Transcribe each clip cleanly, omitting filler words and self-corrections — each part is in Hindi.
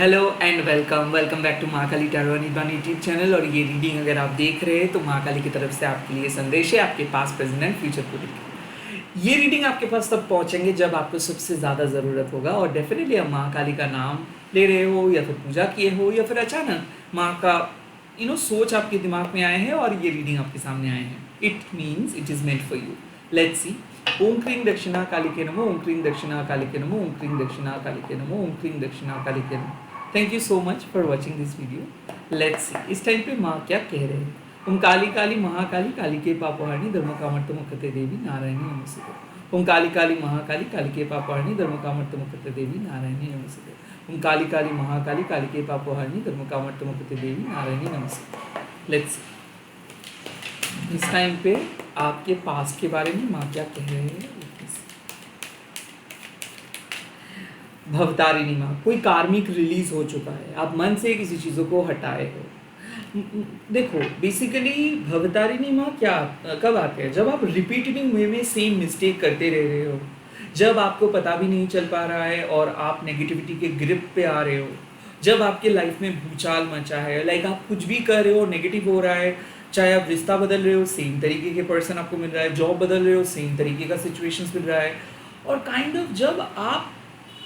Hello and welcome back to Mahakali tarot Nidan YouTube channel. और ये रीडिंग अगर आप देख रहे हैं तो महाकाली की तरफ से आपके लिए संदेश है, आपके पास प्रेजेंट एंड फ्यूचर को लेकर। ये रीडिंग आपके पास तब पहुंचेंगे जब आपको सबसे ज़्यादा ज़रूरत होगा। और डेफिनेटली आप महाकाली का नाम ले रहे हो या फिर पूजा किए हो या फिर अचानक माँ का सोच आपके दिमाग में आए हैं और ये रीडिंग आपके सामने आए हैं। It means it is meant for you. Let's see. Om क्रीं दक्षिणा काली के नमो, ओम क्रीं दक्षिणा काली के नमो, ओम क्रीं दक्षिणा काली के नमो, ओम क्रीं दक्षिणा काली के नमो। Thank you so much for watching this video. Let's see इस टाइम पे माँ क्या कह रहे हैं। ओम काली काली महाकाली काली के पापहारिणी धर्म कामर्थ मुक्ते देवी नारायणी नमस्ते। ओम काली काली महाकाली काली के पापहारिणी धर्म कामर्थ मुक्ते देवी नारायणी नमस्ते। ओम काली काली महाकाली काली के पापहारिणी धर्म कामर्थ मुक्ते देवी नारायणी नमस्ते। लेट्स सी इस टाइम पे आपके पास्ट के बारे में माँ क्या कह रहे हैं। भवतारिणी माँ, कोई कार्मिक रिलीज हो चुका है, आप मन से किसी चीज़ों को हटाए हो। देखो बेसिकली भवतारिणी माँ क्या कब आते हैं, जब आप रिपीटेटिव वे में सेम मिस्टेक करते रह रहे हो, जब आपको पता भी नहीं चल पा रहा है और आप नेगेटिविटी के ग्रिप पे आ रहे हो, जब आपके लाइफ में भूचाल मचा है, लाइक आप कुछ भी कर रहे हो नेगेटिव हो रहा है। चाहे आप रिश्ता बदल रहे हो, सेम तरीके के पर्सन आपको मिल रहा है, जॉब बदल रहे हो, सेम तरीके का सिचुएशंस मिल रहा है। और काइंड ऑफ जब आप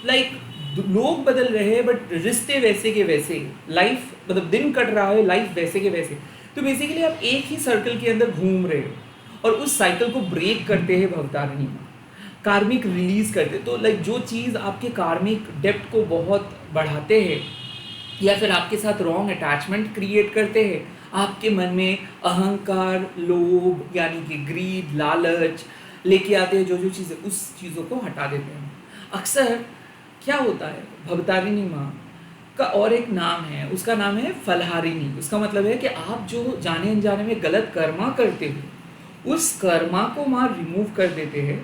लोग बदल रहे हैं बट रिश्ते वैसे के वैसे, लाइफ मतलब दिन कट रहा है, लाइफ वैसे के वैसे, तो बेसिकली आप एक ही सर्कल के अंदर घूम रहे हो और उस साइकिल को ब्रेक करते हैं भवतारिणी माँ, कार्मिक रिलीज करते। तो जो चीज़ आपके कार्मिक डेप्थ को बहुत बढ़ाते हैं या फिर आपके साथ रॉन्ग अटैचमेंट क्रिएट करते हैं, आपके मन में अहंकार, लोभ यानी कि ग्रीड, लालच लेके आते हैं, जो चीज़ें उस चीज़ों को हटा देते हैं। अक्सर क्या होता है, भवतारिणी माँ का और एक नाम है, उसका नाम है फलहारिणी। उसका मतलब है कि आप जो जाने अनजाने में गलत कर्मा करते हो, उस कर्मा को माँ रिमूव कर देते हैं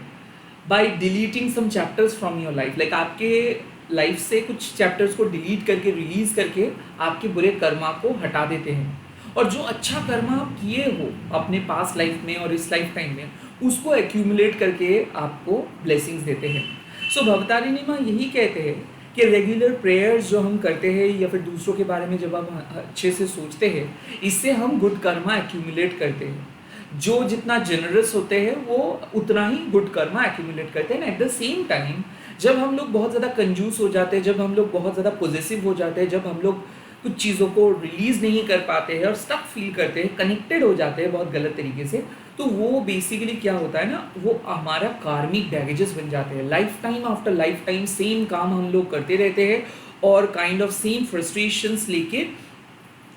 by deleting some chapters from your life. Like आपके लाइफ से कुछ चैप्टर्स को डिलीट करके, रिलीज करके आपके बुरे कर्मा को हटा देते हैं। और जो अच्छा कर्मा आप किए हो अपने पास्ट लाइफ में और इस लाइफ टाइम में, उसको एक्यूमुलेट करके आपको ब्लेसिंग्स देते हैं। सो भवतारिणी माँ यही कहते हैं कि रेगुलर प्रेयर्स जो हम करते हैं या फिर दूसरों के बारे में जब हम अच्छे से सोचते हैं, इससे हम गुड कर्मा एक्यूमुलेट करते हैं। जो जितना जनरस होते हैं वो उतना ही गुड कर्मा एक्यूमुलेट करते हैं। एट द सेम टाइम जब हम लोग बहुत ज़्यादा कंजूस हो जाते हैं, जब हम लोग बहुत ज़्यादा पॉजिटिव हो जाते हैं, जब हम लोग कुछ चीज़ों को रिलीज़ नहीं कर पाते हैं और स्टक फील करते हैं, कनेक्टेड हो जाते हैं बहुत गलत तरीके से, तो वो बेसिकली क्या होता है ना, वो हमारा कार्मिक बैगेजेस बन जाते हैं। Life time after life time same काम हम लोग करते रहते हैं और काइंड ऑफ सेम फ्रस्ट्रेशंस लेके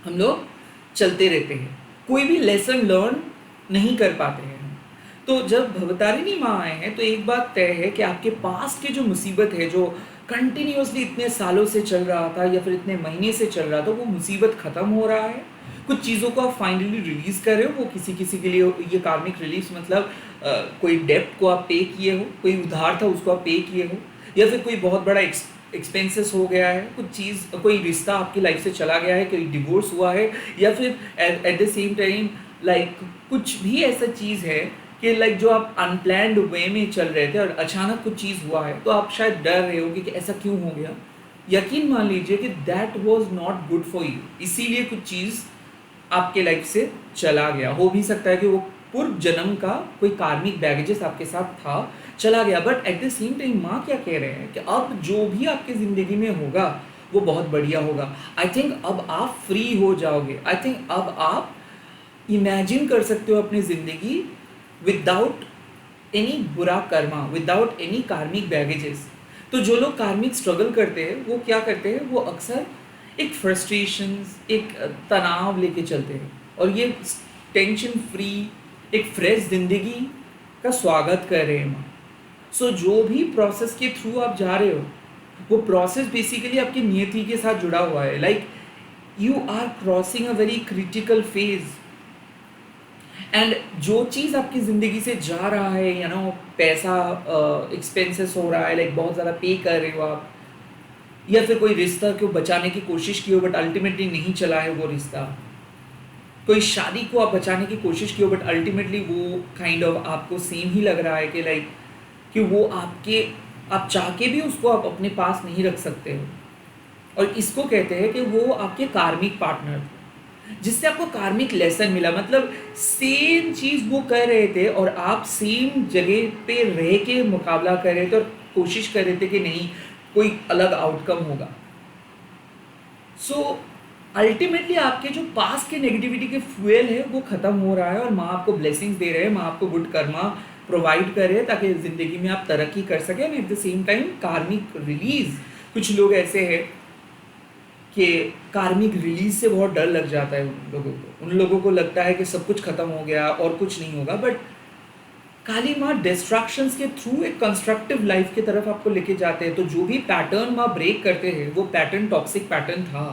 हम लोग चलते रहते हैं, कोई भी लेसन लर्न नहीं कर पाते हैं। तो जब भवतारिणी माँ आए हैं तो एक बात तय है कि आपके पास के जो मुसीबत है, जो कंटिन्यूसली इतने सालों से चल रहा था या फिर इतने महीने से चल रहा था, वो मुसीबत ख़त्म हो रहा है। कुछ चीज़ों को आप फाइनली रिलीज़ कर रहे हो। वो किसी के लिए ये कार्मिक रिलीज मतलब कोई डेप्ट को आप पे किए हो, कोई उधार था उसको आप पे किए हो, या फिर कोई बहुत बड़ा एक्सपेंसेस हो गया है, कुछ चीज़, कोई रिश्ता आपकी लाइफ से चला गया है, कोई डिवोर्स हुआ है, या फिर एट द सेम टाइम कुछ भी ऐसा चीज़ है कि जो आप अनप्लैन्ड वे में चल रहे थे और अचानक कुछ चीज़ हुआ है, तो आप शायद डर रहे होगे कि ऐसा क्यों हो गया। यकीन मान लीजिए कि that was not good for you, इसीलिए कुछ चीज़ आपके लाइफ से चला गया। हो भी सकता है कि वो पूर्व जन्म का कोई कार्मिक बैगेजेस आपके साथ था, चला गया। But at the same time माँ क्या कह रहे हैं कि अब जो भी आपकी ज़िंदगी में होगा वो बहुत बढ़िया होगा। आई थिंक अब आप फ्री हो जाओगे। आई थिंक अब आप इमेजिन कर सकते हो अपनी ज़िंदगी विदाउट एनी बुरा कर्मा, विदाउट एनी कार्मिक बैगेजेस। तो जो लोग कार्मिक स्ट्रगल करते हैं वो क्या करते हैं, वो अक्सर एक फ्रस्ट्रेशंस, एक तनाव लेके चलते हैं और ये टेंशन फ्री एक फ्रेश ज़िंदगी का स्वागत कर रहे हैं माँ। सो जो भी प्रोसेस के थ्रू आप जा रहे हो, वो प्रोसेस बेसिकली आपकी नियति के साथ जुड़ा हुआ है। Like you are crossing a very critical phase, and जो चीज़ आपकी ज़िंदगी से जा रहा है, पैसा एक्सपेंसेस हो रहा है, बहुत ज़्यादा पे कर रहे हो आप, या फिर कोई रिश्ता को बचाने की कोशिश की हो बट अल्टीमेटली नहीं चला है वो रिश्ता, कोई शादी को आप बचाने की कोशिश की हो बट अल्टीमेटली वो काइंड ऑफ आपको सेम ही लग रहा है कि वो आप चाह के भी उसको आप अपने पास नहीं रख सकते हो। और इसको कहते हैं कि वो आपके कार्मिक पार्टनर थे, जिससे आपको कार्मिक लेसन मिला। मतलब सेम चीज़ वो कर रहे थे और आप सेम जगह पे रह के मुकाबला कर रहे थे और कोशिश कर रहे थे कि नहीं कोई अलग आउटकम होगा। सो अल्टीमेटली आपके जो पास्ट के नेगेटिविटी के फ्यूल है वो ख़त्म हो रहा है और माँ आपको ब्लेसिंग्स दे रहे हैं, माँ आपको गुड कर्मा प्रोवाइड कर रहे हैं ताकि ज़िंदगी में आप तरक्की कर सकें। And at the same time कार्मिक रिलीज, कुछ लोग ऐसे हैं कि कार्मिक रिलीज से बहुत डर लग जाता है उन लोगों को लगता है कि सब कुछ खत्म हो गया और कुछ नहीं होगा। बट काली माँ डिस्ट्रैक्शंस के थ्रू एक कंस्ट्रक्टिव लाइफ की तरफ आपको लेके जाते हैं। तो जो भी पैटर्न माँ ब्रेक करते हैं वो पैटर्न टॉक्सिक पैटर्न था,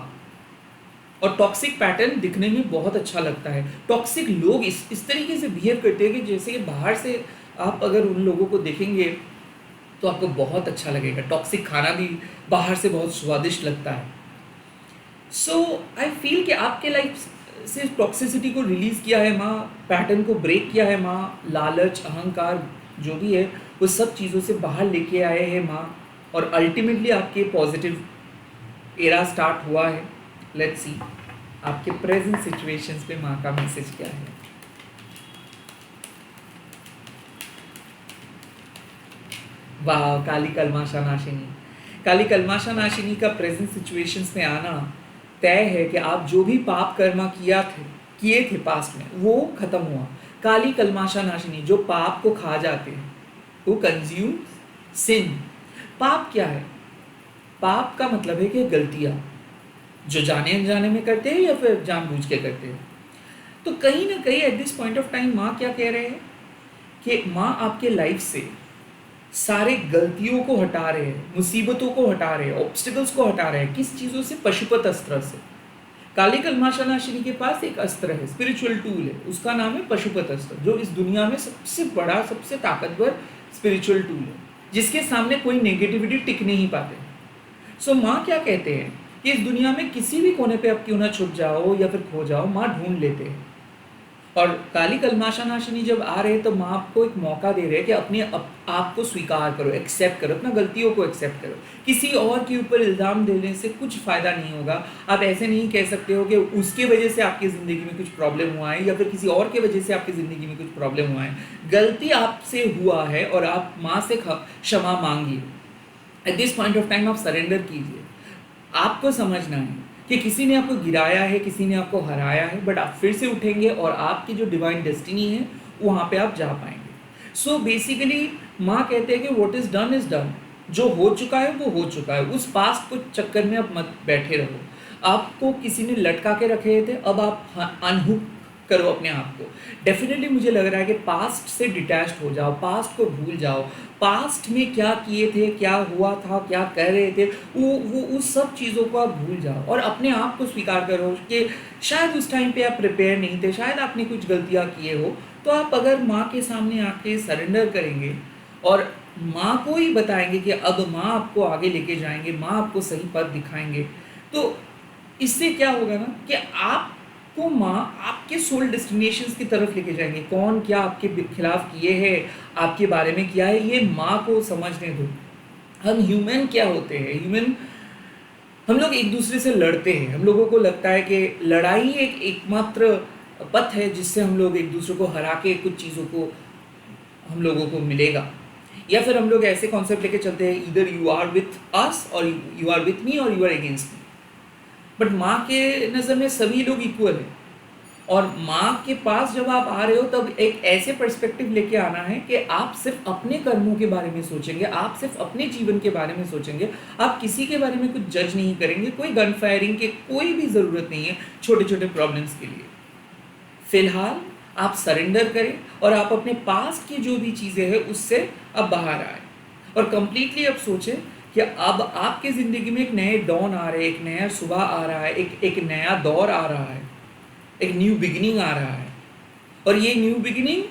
और टॉक्सिक पैटर्न दिखने में बहुत अच्छा लगता है। टॉक्सिक लोग इस तरीके से बिहेव करते हैं कि जैसे बाहर से आप अगर उन लोगों को देखेंगे तो आपको बहुत अच्छा लगेगा। टॉक्सिक खाना भी बाहर से बहुत स्वादिष्ट लगता है। सो आई फील कि आपके लाइफ से टॉक्सिसिटी को रिलीज़ किया है माँ, पैटर्न को ब्रेक किया है माँ, लालच अहंकार जो भी है वो सब चीज़ों से बाहर लेके आए हैं माँ, और अल्टीमेटली आपके पॉजिटिव एरा स्टार्ट हुआ है। लेट्स सी आपके प्रेजेंट सिचुएशंस पे माँ का मैसेज क्या है। वाह, काली कलमाशा नाशिनी। काली कलमाशा नाशिनी का प्रेजेंट सिचुएशंस में आना तय है कि आप जो भी पाप कर्मा किए थे पास्ट में वो खत्म हुआ। काली कलमाशा नाशिनी जो पाप को खा जाते हैं, वो कंज्यूम सिन। पाप क्या है? पाप का मतलब है कि गलतियाँ जो जाने अनजाने में करते हैं या फिर जानबूझ के करते हैं। तो कहीं ना कहीं eight this point of time माँ क्या कह रहे हैं कि माँ आपके लाइफ से सारे गलतियों को हटा रहे हैं, मुसीबतों को हटा रहे हैं, ऑब्स्टिकल्स को हटा रहे हैं। किस चीज़ों से? पशुपत अस्त्र से। काली कलमाशा नाशिनी के पास एक अस्त्र है, स्पिरिचुअल टूल है, उसका नाम है पशुपत अस्त्र, जो इस दुनिया में सबसे बड़ा सबसे ताकतवर स्पिरिचुअल टूल है, जिसके सामने कोई नेगेटिविटी टिक नहीं पाते। सो माँ क्या कहते हैं कि इस दुनिया में किसी भी कोने पे आप क्यों ना छुप जाओ या फिर खो जाओ, माँ ढूंढ लेते हैं। और काली कलमाशा नाशिनी जब आ रहे हैं तो माँ आपको एक मौका दे रहे हैं कि अपने आप को स्वीकार करो, एक्सेप्ट करो, अपना गलतियों को एक्सेप्ट करो। किसी और के ऊपर इल्ज़ाम देने से कुछ फ़ायदा नहीं होगा। आप ऐसे नहीं कह सकते हो कि उसके वजह से आपकी ज़िंदगी में कुछ प्रॉब्लम हुआ है या फिर किसी और के वजह से आपकी ज़िंदगी में कुछ प्रॉब्लम हुआ है। गलती आपसे हुआ है और आप माँ से क्षमा मांगिए। At this point of time आप सरेंडर कीजिए। आपको समझना है कि किसी ने आपको गिराया है, किसी ने आपको हराया है, बट आप फिर से उठेंगे और आपकी जो डिवाइन डेस्टिनी है वहाँ पे आप जा पाएंगे। सो बेसिकली माँ कहते हैं कि what is done is done. जो हो चुका है वो हो चुका है। उस पास्ट को चक्कर में आप मत बैठे रहो। आपको किसी ने लटका के रखे थे, अब आप अनहुक करो अपने आप को। डेफिनेटली मुझे लग रहा है कि पास्ट से डिटैच्ड हो जाओ, पास्ट को भूल जाओ। पास्ट में क्या किए थे, क्या हुआ था, क्या कर रहे थे, वो उस सब चीज़ों को आप भूल जाओ और अपने आप को स्वीकार करो कि शायद उस टाइम पे आप प्रिपेयर नहीं थे, शायद आपने कुछ गलतियाँ किए हो। तो आप अगर माँ के सामने आके सरेंडर करेंगे और माँ को ही बताएंगे कि अब माँ आपको आगे लेके जाएंगे, माँ आपको सही पथ दिखाएंगे, तो इससे क्या होगा ना कि आपको माँ आपके सोल डेस्टिनेशंस की तरफ लेके जाएंगे। कौन क्या आपके खिलाफ किए हैं, आपके बारे में किया है, ये माँ को समझने दो। हम ह्यूमन क्या होते हैं? ह्यूमन हम लोग एक दूसरे से लड़ते हैं। हम लोगों को लगता है कि लड़ाई एक एकमात्र पथ है जिससे हम लोग एक दूसरे को हरा के कुछ चीज़ों को हम लोगों को मिलेगा। या फिर हम लोग ऐसे कॉन्सेप्ट लेके चलते हैं, इधर यू आर विथ अस और यू आर विथ मी और you are against me. But माँ के नज़र में सभी लोग इक्वल हैं। और माँ के पास जब आप आ रहे हो तब एक ऐसे पर्सपेक्टिव लेके आना है कि आप सिर्फ अपने कर्मों के बारे में सोचेंगे, आप सिर्फ अपने जीवन के बारे में सोचेंगे, आप किसी के बारे में कुछ जज नहीं करेंगे। कोई गन फायरिंग की कोई भी ज़रूरत नहीं है छोटे छोटे प्रॉब्लम्स के लिए। फिलहाल आप सरेंडर करें और आप अपने पास्ट की जो भी चीज़ें हैं उससे अब बाहर आए और कंप्लीटली अब सोचें कि अब आपके ज़िंदगी में एक नए डॉन आ रहे हैं, एक नया सुबह आ रहा है, एक नया दौर आ रहा है, एक न्यू बिगिनिंग आ रहा है। और ये न्यू बिगिनिंग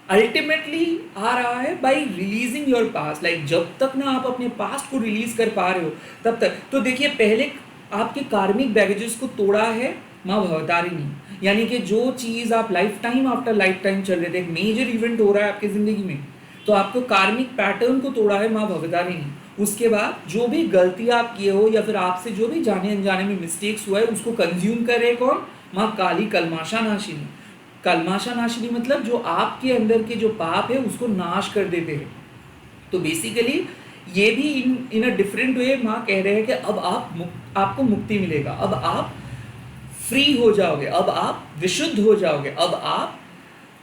अल्टीमेटली आ रहा है bye releasing your past. Like जब तक ना आप अपने पास्ट को रिलीज कर पा रहे हो तब तक तो देखिए, पहले आपके कार्मिक बैगेजेस को तोड़ा है माँ भवतारिणी। यानी कि जो चीज़ आप life time after life time चल रहे थे, एक मेजर इवेंट हो रहा है आपकी ज़िंदगी में, तो आपको कार्मिक पैटर्न को तोड़ा है माँ भवतारिणी। उसके बाद जो भी गलती आप किए हो या फिर आपसे जो भी जाने अनजाने में मिस्टेक्स हुआ है उसको कंज्यूम करे कौन? माँ काली कलमाशा नाशिनी। कलमाशा नाशिनी मतलब जो आपके अंदर के जो पाप है उसको नाश कर देते हैं। तो बेसिकली ये भी इन अ डिफरेंट वे माँ कह रहे हैं कि अब आपको मुक्ति मिलेगा, अब आप फ्री हो जाओगे, अब आप विशुद्ध हो जाओगे, अब आप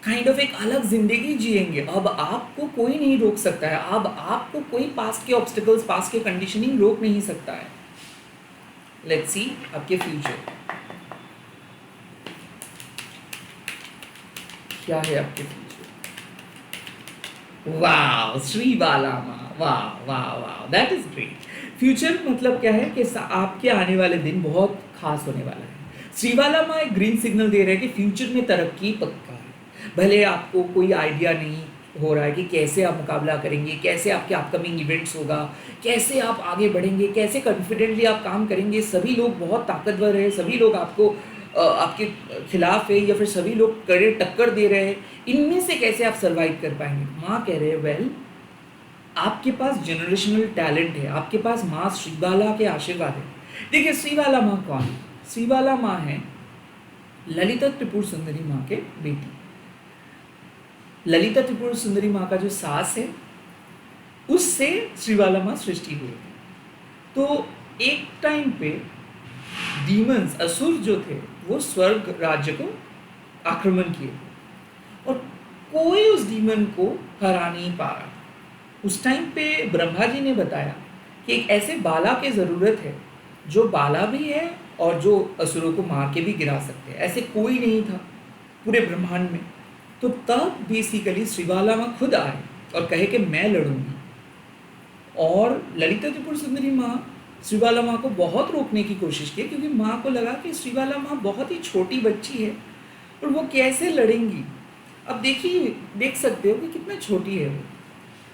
काइंड ऑफ एक अलग जिंदगी जिएंगे, अब आपको कोई नहीं रोक सकता है, अब आपको कोई पास्ट के ऑब्स्टिकल्स, पास्ट के कंडीशनिंग रोक नहीं सकता है। लेट्स सी आपके फ्यूचर क्या है। आपके फ्यूचर वाह श्री बाला माँ, वाह वाह वाह, दैट इज ग्रेट। फ्यूचर मतलब क्या है कि आपके आने वाले दिन बहुत खास होने वाला है। श्रीवाला माँ एक ग्रीन सिग्नल दे रहे हैं कि फ्यूचर में तरक्की पक्का है। भले आपको कोई आइडिया नहीं हो रहा है कि कैसे आप मुकाबला करेंगे, कैसे आपके अपकमिंग इवेंट्स होगा, कैसे आप आगे बढ़ेंगे, कैसे कॉन्फिडेंटली आप काम करेंगे। सभी लोग बहुत ताकतवर है, सभी लोग आपके खिलाफ है या फिर सभी लोग कड़े टक्कर दे रहे हैं। इनमें से कैसे आप सर्वाइव कर पाएंगे? माँ कह रहे हैं वेल आपके पास जनरेशनल टैलेंट है, आपके पास माँ श्रीबाला के आशीर्वाद है। देखिए श्रीबाला माँ कौन है? श्रीबाला माँ है ललिता त्रिपुर सुंदरी माँ के बेटी। ललिता त्रिपुर सुंदरी माँ का जो सास है उससे श्रीबाला माँ सृष्टि हुई है। तो एक टाइम पे डीमंस, असुर जो थे वो स्वर्ग राज्य को आक्रमण किए और कोई उस डीमन को हरा नहीं पा रहा। उस टाइम पे ब्रह्मा जी ने बताया कि एक ऐसे बाला की ज़रूरत है जो बाला भी है और जो असुरों को मार के भी गिरा सकते हैं। ऐसे कोई नहीं था पूरे ब्रह्मांड में। तो तब बेसिकली श्रीबाला माँ खुद आए और कहे कि मैं लड़ूंगी। और ललिता त्रिपुर सुंदरी माँ श्रीबाला माँ को बहुत रोकने की कोशिश की क्योंकि माँ को लगा कि श्रीबाला माँ बहुत ही छोटी बच्ची है और वो कैसे लड़ेंगी। अब देखिए, देख सकते हो कि कितना छोटी है वो,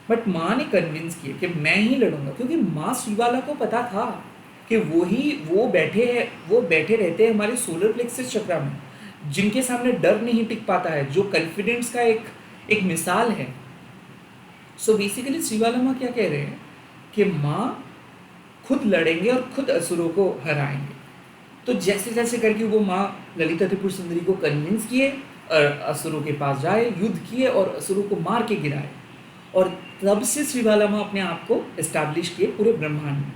बट माँ ने कन्विंस किया कि मैं ही लड़ूंगा क्योंकि माँ श्रीबाला को पता था कि वो बैठे रहते हैं हमारे सोलर प्लेक्सस चक्र में, जिनके सामने डर नहीं टिक पाता है, जो कॉन्फिडेंस का एक मिसाल है। सो बेसिकली श्रीबाला माँ क्या कह रहे हैं कि माँ खुद लड़ेंगे और खुद असुरों को हराएंगे। तो जैसे जैसे करके वो माँ ललिता त्रिपुर सुंदरी को कन्विंस किए और असुरों के पास जाए, युद्ध किए और असुरों को मार के गिराए। और तब से श्रीबाला माँ अपने आप को एस्टैब्लिश किए पूरे ब्रह्मांड में।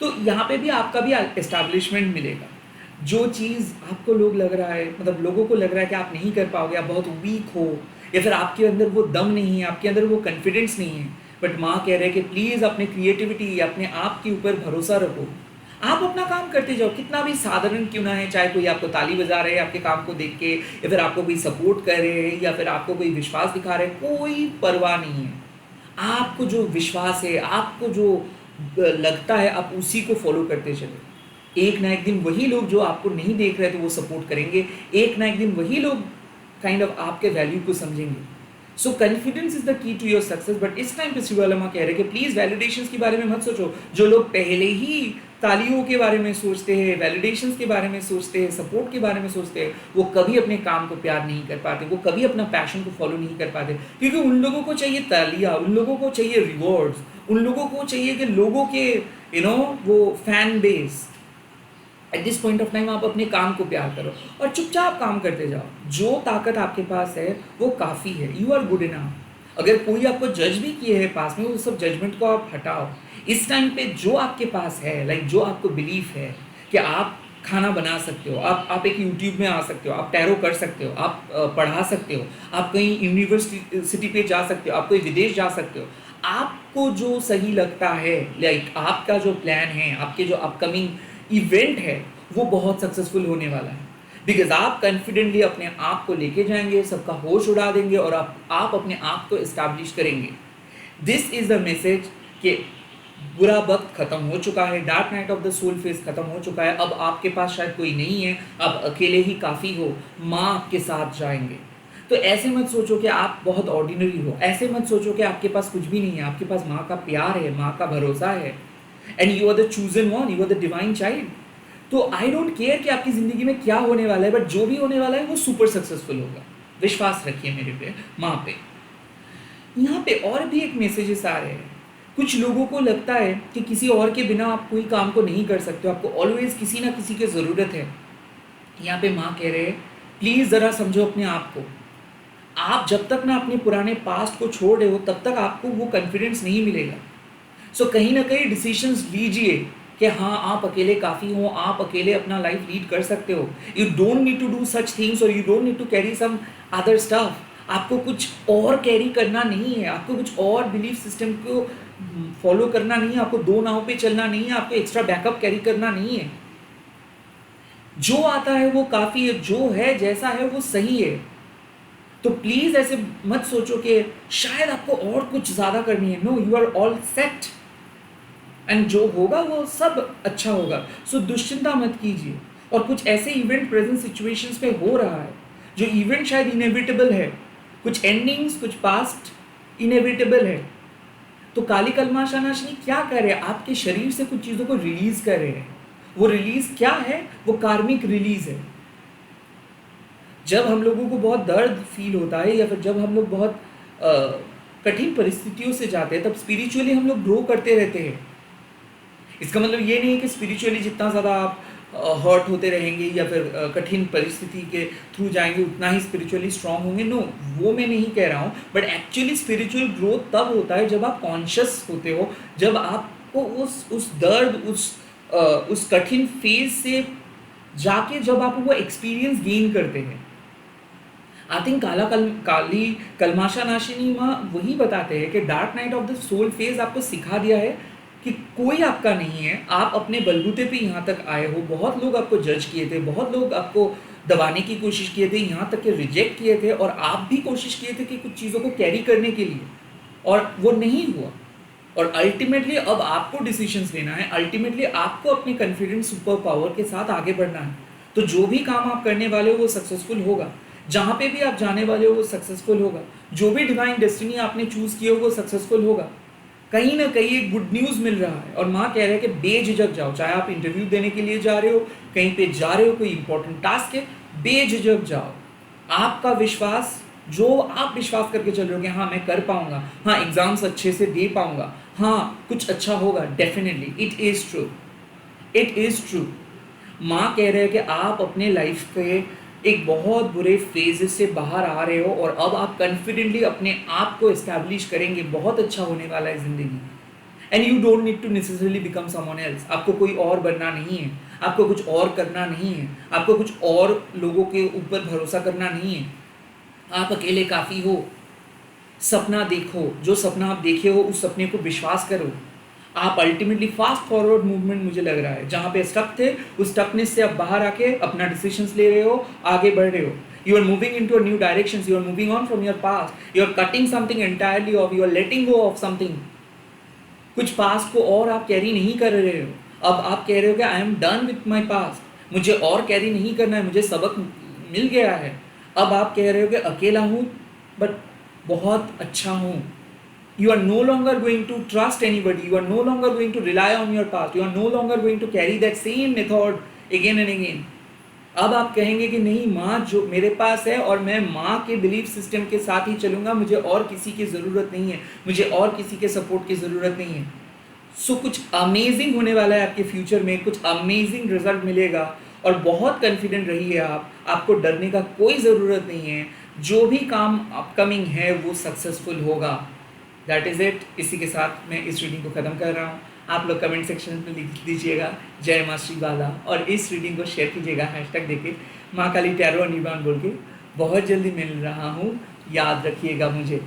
तो यहाँ पे भी आपका भी एस्टैब्लिशमेंट मिलेगा। जो चीज़ आपको लोगों को लग रहा है कि आप नहीं कर पाओगे, आप बहुत वीक हो या फिर आपके अंदर वो दम नहीं है, आपके अंदर वो कॉन्फिडेंस नहीं है, बट माँ कह रहे हैं कि प्लीज़ अपने क्रिएटिविटी, अपने आप के ऊपर भरोसा रखो। आप अपना काम करते जाओ, कितना भी साधारण क्यों ना है, चाहे कोई आपको ताली बजा रहे हैं आपके काम को देख के या फिर आपको कोई सपोर्ट कर रहे हैं या फिर आपको कोई विश्वास दिखा रहे हैं, कोई परवाह नहीं है। आपको जो विश्वास है, आपको जो लगता है, आप उसी को फॉलो करते चले। एक ना एक दिन वही लोग जो आपको नहीं देख रहे थे वो सपोर्ट करेंगे, एक ना एक दिन वही लोग काइंड ऑफ आपके वैल्यू को समझेंगे। So confidence is the key to your success. But इस टाइम पे श्रीबाला माँ कह रहे हैं कि प्लीज़ वैलिडेशंस के बारे में मत सोचो। जो लोग पहले ही तालियों के बारे में सोचते हैं, वैलिडेशंस के बारे में सोचते हैं, सपोर्ट के बारे में सोचते हैं, वो कभी अपने काम को प्यार नहीं कर पाते, वो कभी अपना पैशन को फॉलो नहीं कर पाते, क्योंकि उन लोगों को चाहिए तालियां, उन लोगों को चाहिए रिवॉर्ड्स, उन लोगों को चाहिए कि लोगों के वो fan base. Eight this point of time आप अपने काम को प्यार करो और चुपचाप काम करते जाओ। जो ताकत आपके पास है वो काफ़ी है, यू आर गुड इनफ। अगर कोई आपको जज भी किए है पास में, वो सब जजमेंट को आप हटाओ। इस टाइम पे जो आपके पास है, जो आपको बिलीफ है कि आप खाना बना सकते हो, आप एक यूट्यूब में आ सकते हो, आप टैरो कर सकते हो, आप पढ़ा सकते हो, आप कहीं यूनिवर्सिटी पे जा सकते हो, आप कोई विदेश जा सकते हो, आपको जो सही लगता है, आपका जो प्लान है, आपके जो अपकमिंग इवेंट है, वो बहुत सक्सेसफुल होने वाला है। बिकॉज आप कॉन्फिडेंटली अपने आप को लेके जाएंगे, सबका होश उड़ा देंगे और आप अपने आप को इस्टेब्लिश करेंगे। दिस इज द मैसेज कि बुरा वक्त खत्म हो चुका है, dark night of the soul phase खत्म हो चुका है। अब आपके पास शायद कोई नहीं है, आप अकेले ही काफ़ी हो, माँ आपके साथ जाएंगे। तो ऐसे मत सोचो कि आप बहुत ऑर्डिनरी हो, ऐसे मत सोचो कि आपके पास कुछ भी नहीं है। आपके पास माँ का प्यार है, माँ का भरोसा है, and you are the chosen one, you are the divine child. तो आई डोंट केयर कि आपकी ज़िंदगी में क्या होने वाला है, बट जो भी होने वाला है वो सुपर सक्सेसफुल होगा। विश्वास रखिए मेरे पे, माँ पे। यहाँ पे और भी एक मैसेजेस आ रहे हैं कुछ लोगों को लगता है कि किसी और के बिना आप कोई काम को नहीं कर सकते हो, आपको ऑलवेज किसी ना किसी की ज़रूरत है। यहाँ पे माँ कह रहे हैं, प्लीज़ ज़रा समझो अपने आप को। आप जब तक ना अपने पुराने पास्ट को छोड़ रहे हो तब तक आपको वो कॉन्फिडेंस नहीं मिलेगा। सो कहीं ना कहीं डिसीजंस लीजिए कि हाँ, आप अकेले काफ़ी हो, आप अकेले अपना लाइफ लीड कर सकते हो। You don't need to do such things और you don't need to carry some other stuff. आपको कुछ और कैरी करना नहीं है, आपको कुछ और बिलीफ सिस्टम को फॉलो करना नहीं है, आपको दो नाव पे चलना नहीं है, आपको एक्स्ट्रा बैकअप कैरी करना नहीं है। जो आता है वो काफ़ी है, जो है जैसा है वो सही है। तो प्लीज़ ऐसे मत सोचो कि शायद आपको और कुछ ज़्यादा करनी है। No, you are all set and जो होगा वो सब अच्छा होगा। सो दुश्चिंता मत कीजिए। और कुछ ऐसे इवेंट प्रेजेंट सिचुएशंस पे हो रहा है जो इवेंट शायद इनएविटेबल है, कुछ एंडिंग्स, कुछ पास्ट इनएविटेबल है। तो काली कलमाशानाशनी क्या कर रहे हैं, आपके शरीर से कुछ चीज़ों को रिलीज कर रहे हैं। वो रिलीज क्या है, वो कार्मिक रिलीज है। जब हम लोगों को बहुत दर्द फील होता है या फिर जब हम लोग बहुत कठिन परिस्थितियों से जाते हैं, तब स्पिरिचुअली हम लोग ग्रो करते रहते हैं। इसका मतलब ये नहीं है कि स्पिरिचुअली जितना ज़्यादा आप हर्ट होते रहेंगे या फिर कठिन परिस्थिति के थ्रू जाएंगे उतना ही स्पिरिचुअली स्ट्रांग होंगे। नो, वो मैं नहीं कह रहा हूँ। बट एक्चुअली स्पिरिचुअल ग्रोथ तब होता है जब आप कॉन्शियस होते हो, जब आपको उस दर्द, उस कठिन फेज से जाके जब आप वो एक्सपीरियंस गेन करते हैं। आई थिंक काली कलमाशा नाशिनी माँ वही बताते हैं कि dark night of the soul phase आपको सिखा दिया है कि कोई आपका नहीं है, आप अपने बलबूते पे यहाँ तक आए हो। बहुत लोग आपको जज किए थे, बहुत लोग आपको दबाने की कोशिश किए थे, यहाँ तक कि रिजेक्ट किए थे, और आप भी कोशिश किए थे कि कुछ चीज़ों को कैरी करने के लिए, और वो नहीं हुआ। और अल्टीमेटली अब आपको डिसीजंस लेना है, अल्टीमेटली आपको अपने कॉन्फिडेंस सुपर पावर के साथ आगे बढ़ना है। तो जो भी काम आप करने वाले हो वो सक्सेसफुल होगा, जहाँ पे भी आप जाने वाले हो वो सक्सेसफुल होगा, जो भी डिवाइन डेस्टिनी आपने चूज़ की हो वो सक्सेसफुल होगा। कहीं ना कहीं एक गुड न्यूज़ मिल रहा है, और माँ कह रहे हैं कि बेझिझक जाओ। चाहे आप इंटरव्यू देने के लिए जा रहे हो, कहीं पे जा रहे हो, कोई इंपॉर्टेंट टास्क है, बेझिझक जाओ। आपका विश्वास, जो आप विश्वास करके चल रहे हो कि हाँ मैं कर पाऊंगा, हाँ एग्जाम्स अच्छे से दे पाऊंगा, हाँ कुछ अच्छा होगा, definitely it is true, it is true. माँ कह रहे हैं कि आप अपने लाइफ के एक बहुत बुरे फेजेस से बाहर आ रहे हो, और अब आप कॉन्फिडेंटली अपने आप को इस्टेब्लिश करेंगे। बहुत अच्छा होने वाला है ज़िंदगी। And you don't need to necessarily become someone else. आपको कोई और बनना नहीं है, आपको कुछ और करना नहीं है, आपको कुछ और लोगों के ऊपर भरोसा करना नहीं है। आप अकेले काफ़ी हो। सपना देखो, जो सपना आप देखे हो उस सपने को विश्वास करो। आप अल्टीमेटली फास्ट फॉरवर्ड मूवमेंट, मुझे लग रहा है, जहाँ पे स्टक थे उस स्टकनेस से आप बाहर आके अपना डिसीजंस ले रहे हो, आगे बढ़ रहे हो। You are moving into new directions, you are moving on from your past, you are cutting something entirely off, you are letting go of something. कुछ पास्ट को और आप कैरी नहीं कर रहे हो। अब आप कह रहे हो कि I am done with my past, मुझे और कैरी नहीं करना है, मुझे सबक मिल गया है। अब आप कह रहे हो कि अकेला हूँ बट बहुत अच्छा हूँ। You are no longer going to trust anybody. You are no longer going to rely on your past. You are no longer going to carry that same method again and again. अब आप कहेंगे कि नहीं, माँ जो मेरे पास है और मैं माँ के बिलीफ सिस्टम के साथ ही चलूँगा, मुझे और किसी की ज़रूरत नहीं है, मुझे और किसी के सपोर्ट की ज़रूरत नहीं है। सो कुछ अमेजिंग होने वाला है आपके फ्यूचर में, कुछ अमेजिंग रिजल्ट मिलेगा, और बहुत कॉन्फिडेंट रहिए आप। आपको डरने का कोई ज़रूरत नहीं है। जो भी काम अपकमिंग है वो सक्सेसफुल होगा। That is it. इसी के साथ मैं इस रीडिंग को ख़त्म कर रहा हूँ। आप लोग कमेंट सेक्शन में लिख दीजिएगा जय माँ श्री बाला, और इस रीडिंग को शेयर कीजिएगा हैशटैग देके माँ काली टैरो और निर्वाण बोल के। बहुत जल्दी मिल रहा हूँ, याद रखिएगा मुझे।